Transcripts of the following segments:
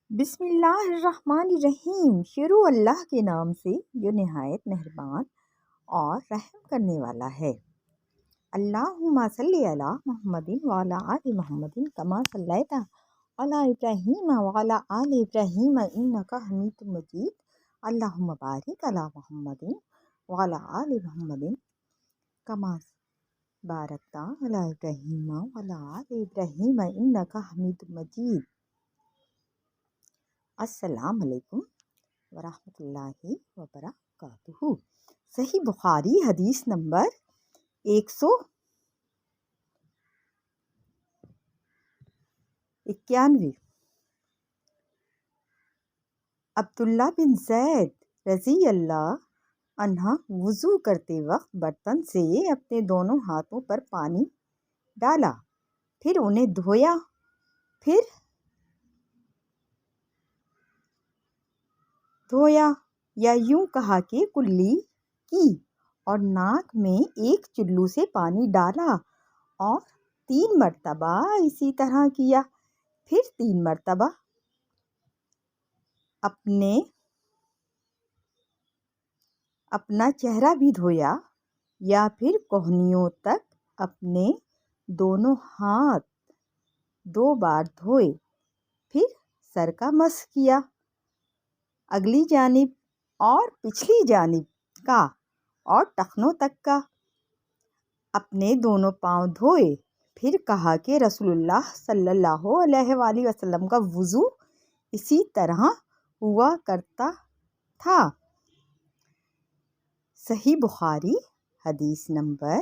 بسم اللہ الرحمن الرحیم۔ شروع اللہ کے نام سے جو نہایت مہربان اور رحم کرنے والا ہے۔ اللہم صلی علی محمد وعلی آل محمد کما صلیت علی ابراہیم وعلی آل ابراہیم انک حمید مجید۔ اللہم بارک علی محمد وعلی آل محمد کما بارکت علی ابراہیم وعلی آل ابراہیم انک حمید مجید۔ السلام علیکم ورحمۃ اللہ وبرکاتہ۔ صحیح بخاری حدیث نمبر 191۔ عبداللہ بن زید رضی اللہ عنہ وضو کرتے وقت برتن سے اپنے دونوں ہاتھوں پر پانی ڈالا، پھر انہیں دھویا، یا یوں کہا کہ کلی کی، اور ناک میں ایک چلو سے پانی ڈالا اور 3 مرتبہ اسی طرح کیا، پھر 3 مرتبہ اپنا چہرہ بھی دھویا، یا پھر کوہنیوں تک اپنے دونوں ہاتھ 2 بار دھوئے، پھر سر کا مسح کیا، اگلی جانب اور پچھلی جانب کا اور ٹخنوں تک کا، اپنے دونوں پاؤں دھوئے، پھر کہا کہ رسول اللہ صلی اللہ علیہ وآلہ وسلم کا وضو اسی طرح ہوا کرتا تھا۔ صحیح بخاری حدیث نمبر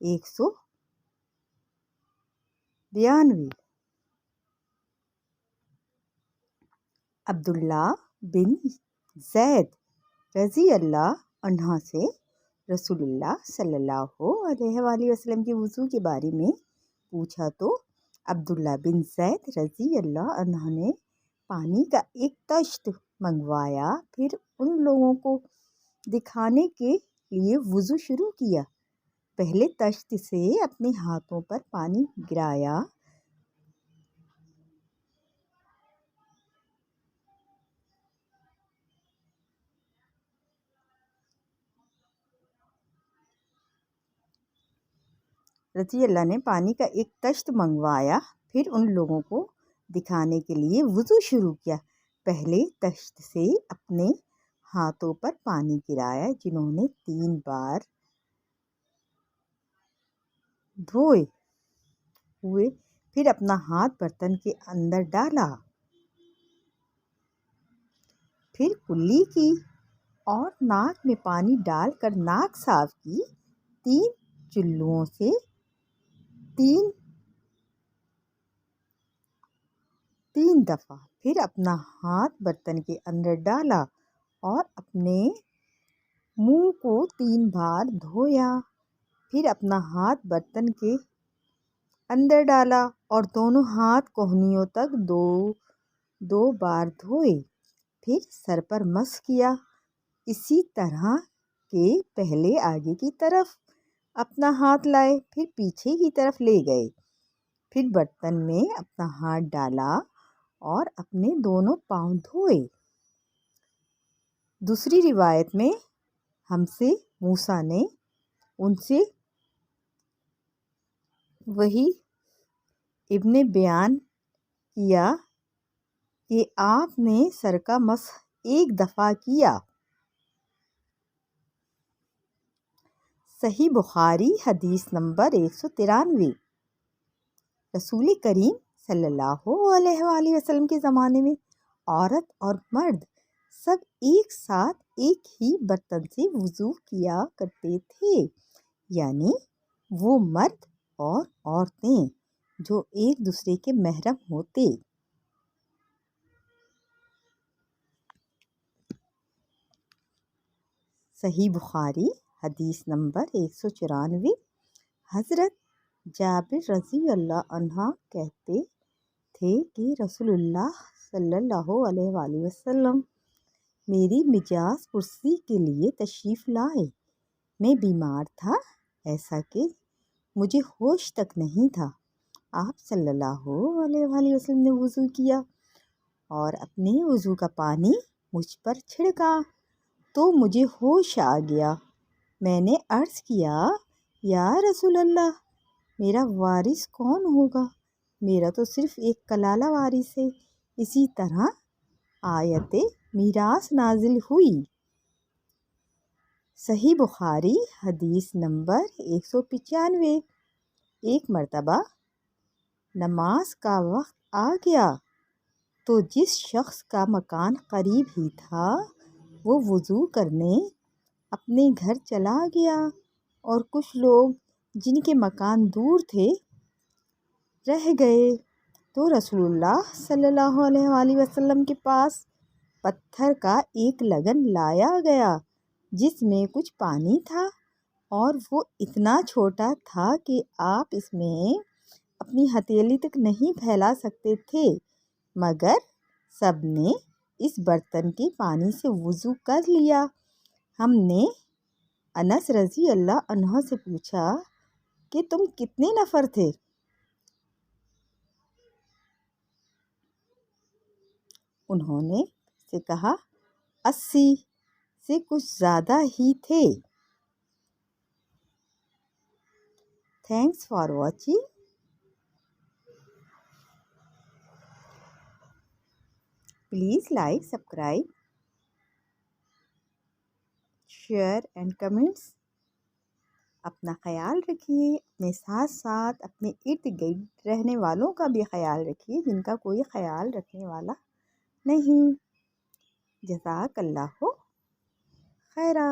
192۔ عبداللہ بن زید رضی اللہ عنہ سے رسول اللہ صلی اللہ علیہ وآلہ وسلم کے وضو کے بارے میں پوچھا تو عبداللہ بن زید رضی اللہ عنہ نے پانی کا ایک طشت منگوایا، پھر ان لوگوں کو دکھانے کے لیے وضو شروع کیا۔ پہلے طشت سے اپنے ہاتھوں پر پانی گرایا، رضی اللہ نے پانی کا ایک طشت منگوایا، پھر ان لوگوں کو دکھانے کے لیے وضو شروع کیا۔ پہلے طشت سے اپنے ہاتھوں پر پانی گرایا، جنہوں نے 3 بار دھوئے ہوئے، پھر اپنا ہاتھ برتن کے اندر ڈالا، پھر کلی کی اور ناک میں پانی ڈال کر ناک صاف کی 3 چلوؤں سے 3 دفعہ، پھر اپنا ہاتھ برتن کے اندر ڈالا اور اپنے منہ کو 3 بار دھویا، پھر اپنا ہاتھ برتن کے اندر ڈالا اور دونوں ہاتھ کوہنیوں تک 2 بار دھوئے، پھر سر پر مسح کیا، اسی طرح کہ پہلے آگے کی طرف اپنا ہاتھ لائے، پھر پیچھے کی طرف لے گئے، پھر برتن میں اپنا ہاتھ ڈالا اور اپنے دونوں پاؤں دھوئے۔ دوسری روایت میں ہمزہ موسیٰ نے ان سے وہی ابن بیان کیا کہ آپ نے سر کا مسح 1 دفعہ کیا۔ صحیح بخاری حدیث نمبر 193۔ رسول کریم صلی اللہ علیہ وآلہ وسلم کے زمانے میں عورت اور مرد سب ایک ساتھ ایک ہی برتن سے وضو کیا کرتے تھے، یعنی وہ مرد اور عورتیں جو ایک دوسرے کے محرم ہوتے۔ صحیح بخاری حدیث نمبر 194۔ حضرت جابر رضی اللہ عنہ کہتے تھے کہ رسول اللہ صلی اللہ علیہ وآلہ وسلم میری مجاز پرسی کے لیے تشریف لائے۔ میں بیمار تھا، ایسا کہ مجھے ہوش تک نہیں تھا۔ آپ صلی اللہ علیہ وآلہ وسلم نے وضو کیا اور اپنے وضو کا پانی مجھ پر چھڑکا تو مجھے ہوش آ گیا۔ میں نے عرض کیا، یا رسول اللہ، میرا وارث کون ہوگا؟ میرا تو صرف ایک کلالہ وارث ہے۔ اسی طرح آیت میراث نازل ہوئی۔ صحیح بخاری حدیث نمبر 195۔ ایک مرتبہ نماز کا وقت آ گیا تو جس شخص کا مکان قریب ہی تھا وہ وضو کرنے اپنے گھر چلا گیا، اور کچھ لوگ جن کے مکان دور تھے رہ گئے، تو رسول اللہ صلی اللہ علیہ وآلہ وسلم کے پاس پتھر کا ایک لگن لایا گیا جس میں کچھ پانی تھا، اور وہ اتنا چھوٹا تھا کہ آپ اس میں اپنی ہتھیلی تک نہیں پھیلا سکتے تھے، مگر سب نے اس برتن کے پانی سے وضو کر لیا۔ ہم نے انس رضی اللہ عنہ سے پوچھا کہ تم کتنے نفر تھے؟ انہوں نے سے کہا 80 سے کچھ زیادہ ہی تھے۔ Thanks for watching. Please like, subscribe, share and comments. اپنا خیال رکھیے، اپنے ساتھ ساتھ اپنے ارد گرد رہنے والوں کا بھی خیال رکھیے جن کا کوئی خیال رکھنے والا نہیں۔ جزاک اللہ خیرہ۔